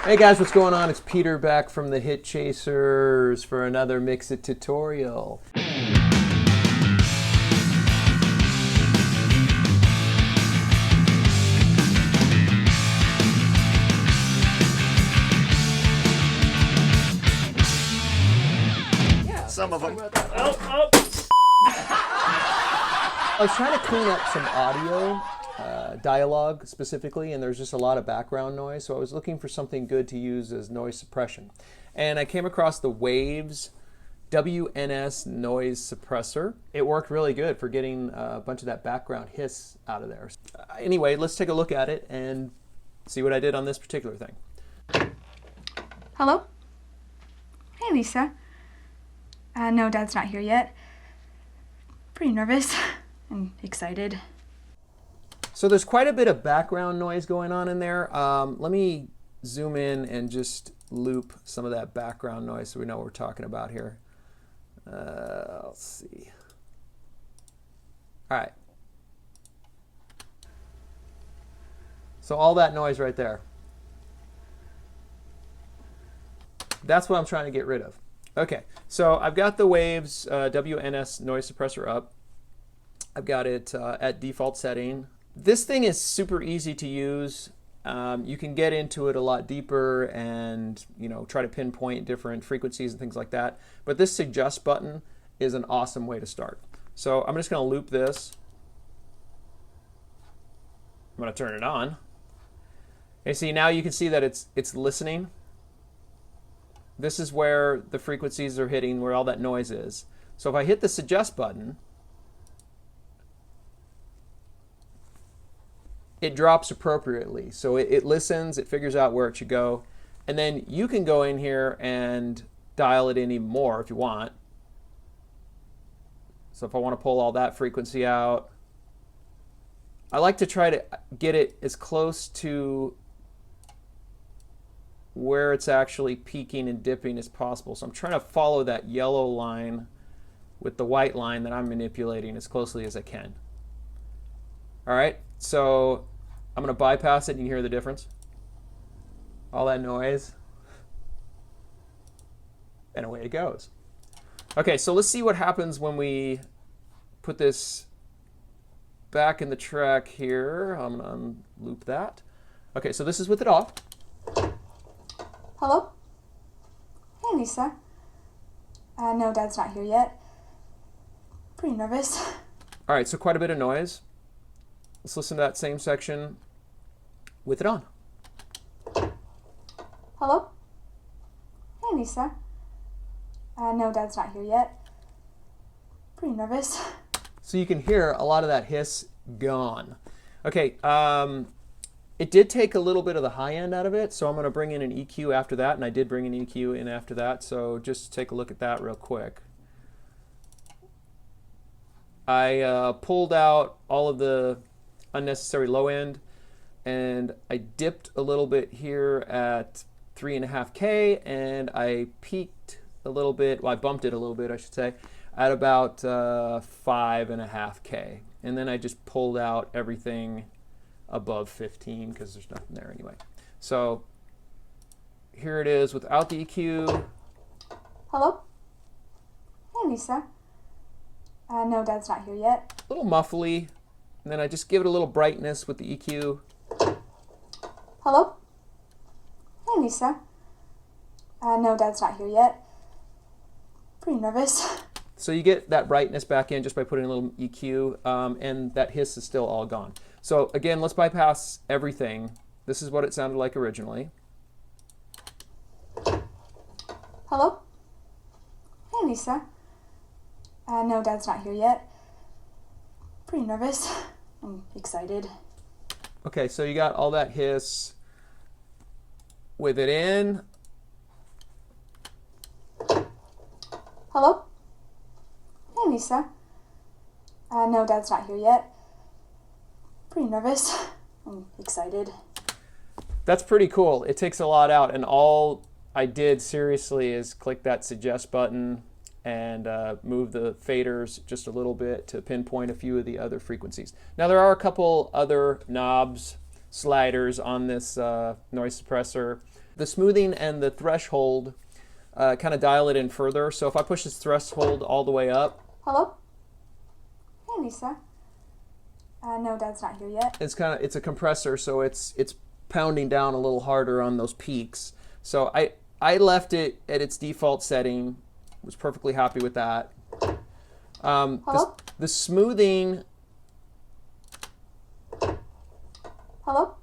Hey guys, what's going on? It's Peter back from the Hit Chasers for another Mix It tutorial. Some of them. I was trying to clean up some audio, dialogue specifically, and there's just a lot of background noise, so I was looking for something good to use as noise suppression. And I came across the Waves WNS Noise Suppressor. It worked really good for getting a bunch of that background hiss out of there. Anyway, let's take a look at it and see what I did on this particular thing. Hello? Hey, Lisa. No, Dad's not here yet. Pretty nervous and excited. So there's quite a bit of background noise going on in there. Let me zoom in and just loop some of that background noise so we know what we're talking about here. Let's see. All right. So all that noise right there. That's what I'm trying to get rid of. Okay, so I've got the Waves WNS Noise Suppressor up. I've got it at default setting. This thing is super easy to use. You can get into it a lot deeper and try to pinpoint different frequencies and things like that. But this suggest button is an awesome way to start. So I'm just going to loop this. I'm going to turn it on. Okay, see, now you can see that it's listening. This is where the frequencies are hitting, where all that noise is. So if I hit the suggest button, it drops appropriately. So it listens, it figures out where it should go. And then you can go in here and dial it in even more if you want. So if I want to pull all that frequency out, I like to try to get it as close to where it's actually peaking and dipping as possible. So I'm trying to follow that yellow line with the white line that I'm manipulating as closely as I can. All right, so I'm going to bypass it and you hear the difference. All that noise. And away it goes. Okay, so let's see what happens when we put this back in the track here. I'm going to unloop that. Okay, so this is with it off. Hello? Hey, Lisa. No, Dad's not here yet. Pretty nervous. All right, so quite a bit of noise. Let's listen to that same section with it on. Hello? Hey, Lisa. No, Dad's not here yet. Pretty nervous. So you can hear a lot of that hiss gone. Okay, it did take a little bit of the high end out of it, so I'm going to bring in an EQ after that, and I did bring an EQ in after that, so just take a look at that real quick. I pulled out all of the unnecessary low end, and I dipped a little bit here at 3.5K, and I peaked a little bit, well, I bumped it a little bit, I should say, at about 5.5K. And then I just pulled out everything above 15 because there's nothing there anyway. So here it is without the EQ. Hello? Hey, Lisa. No, Dad's not here yet. A little muffly, and then I just give it a little brightness with the EQ. Hello? Hey, Lisa. No, Dad's not here yet. Pretty nervous. So you get that brightness back in just by putting a little EQ, and that hiss is still all gone. So again, let's bypass everything. This is what it sounded like originally. Hello? Hey, Lisa. No, Dad's not here yet. Pretty nervous and excited. Okay, so you got all that hiss with it in. Hello? Hey, Lisa. No, Dad's not here yet. Pretty nervous and excited. That's pretty cool. It takes a lot out, and all I did seriously is click that suggest button and move the faders just a little bit to pinpoint a few of the other frequencies. Now there are a couple other knobs sliders on this noise suppressor. The smoothing and the threshold kind of dial it in further. So if I push this threshold all the way up, Hello? Hey, Lisa. No, Dad's not here yet. it's a compressor, so it's pounding down a little harder on those peaks. So I left it at its default setting. Was perfectly happy with that. Hello? The smoothing. Hello?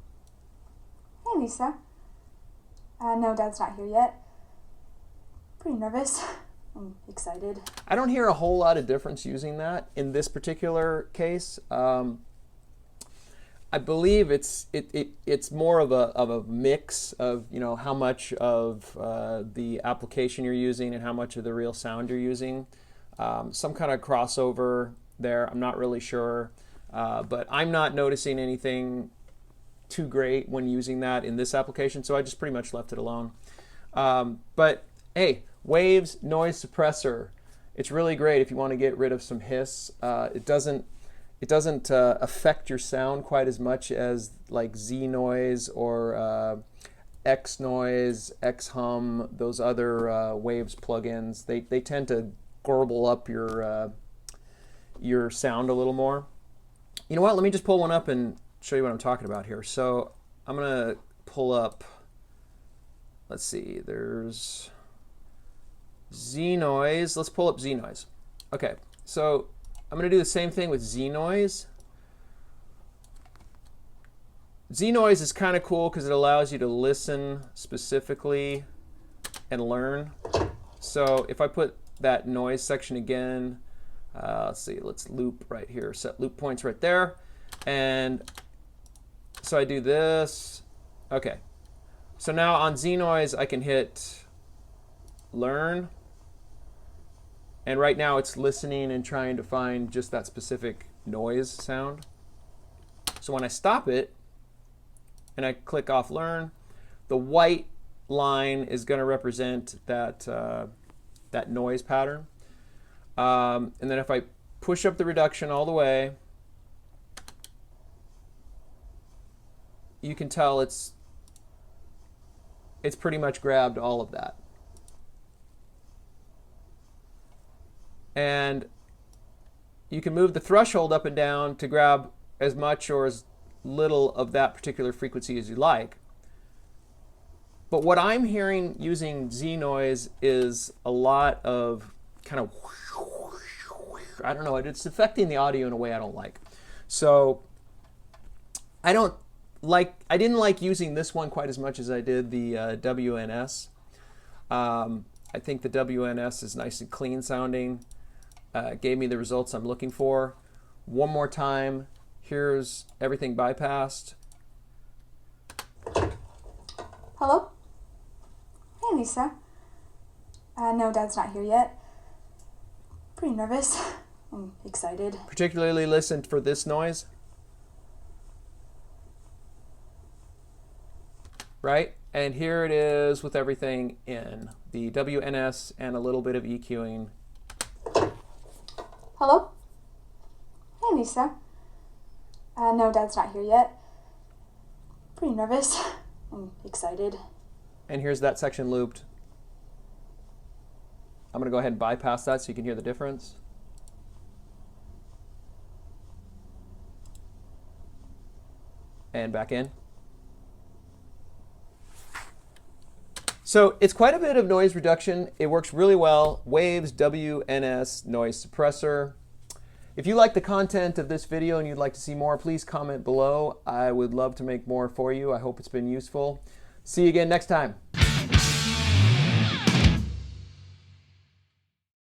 Hey, Lisa. No, Dad's not here yet. Pretty nervous. I'm excited. I don't hear a whole lot of difference using that in this particular case. I believe it's more of a mix of, you know, how much of the application you're using and how much of the real sound you're using. Some kind of crossover there. I'm not really sure, but I'm not noticing anything too great when using that in this application, so I just pretty much left it alone. But hey, Waves Noise Suppressor. It's really great if you want to get rid of some hiss. It doesn't affect your sound quite as much as like Znoise or Xnoise, Xhum, those other Waves plugins. They tend to garble up your sound a little more. You know what? Let me just pull one up and show you what I'm talking about here. So I'm gonna pull up. Let's see. There's Znoise. Let's pull up Znoise. Okay. So I'm going to do the same thing with Znoise. Znoise is kind of cool because it allows you to listen specifically and learn. So if I put that noise section again, let's see, let's loop right here, set loop points right there. And so I do this. Okay. So now on Znoise, I can hit learn. And right now it's listening and trying to find just that specific noise sound. So when I stop it and I click off learn, the white line is going to represent that, that noise pattern. And then if I push up the reduction all the way, you can tell it's pretty much grabbed all of that. And you can move the threshold up and down to grab as much or as little of that particular frequency as you like. But what I'm hearing using Znoise is a lot of kind of, I don't know, it's affecting the audio in a way I don't like. So I didn't like using this one quite as much as I did the WNS. I think the WNS is nice and clean sounding. Gave me the results I'm looking for. One more time. Here's everything bypassed. Hello? Hey, Lisa. No, Dad's not here yet. Pretty nervous. I'm excited. Particularly listen for this noise. Right? And here it is with everything in. The WNS and a little bit of EQing. Hello? Hey, Lisa. No, Dad's not here yet. Pretty nervous. I'm excited. And here's that section looped. I'm going to go ahead and bypass that so you can hear the difference. And back in. So it's quite a bit of noise reduction. It works really well. Waves WNS Noise Suppressor. If you like the content of this video and you'd like to see more, please comment below. I would love to make more for you. I hope it's been useful. See you again next time.